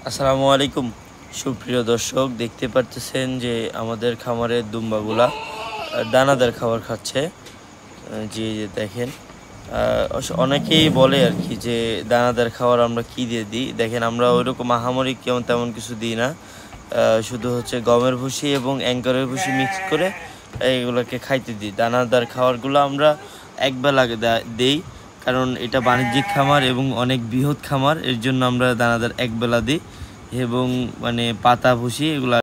আসসালামু আলাইকুম সুপ্রিয় দর্শক, দেখতে পাচ্ছেন যে আমাদের খামারের দুম্বাগুলা দানাদার খাবার খাচ্ছে। যে দেখেন, অনেকেই বলে আর কি যে দানাদার খাবার আমরা কি দিয়ে দিই। দেখেন, আমরা ওইরকম আহামরি তেমন কিছু দিই না। শুধু হচ্ছে গমের ভুসি এবং অ্যাঙ্করের ভুসি মিক্স করে এইগুলোকে খাইতে দিই। দানাদার খাবারগুলো আমরা একবেলা দেই, কারণ এটা বাণিজ্যিক খামার এবং অনেক বৃহৎ খামার, এর জন্য আমরা দানাদার একবেলা দিই এবং পাতা ভুসি এগুলা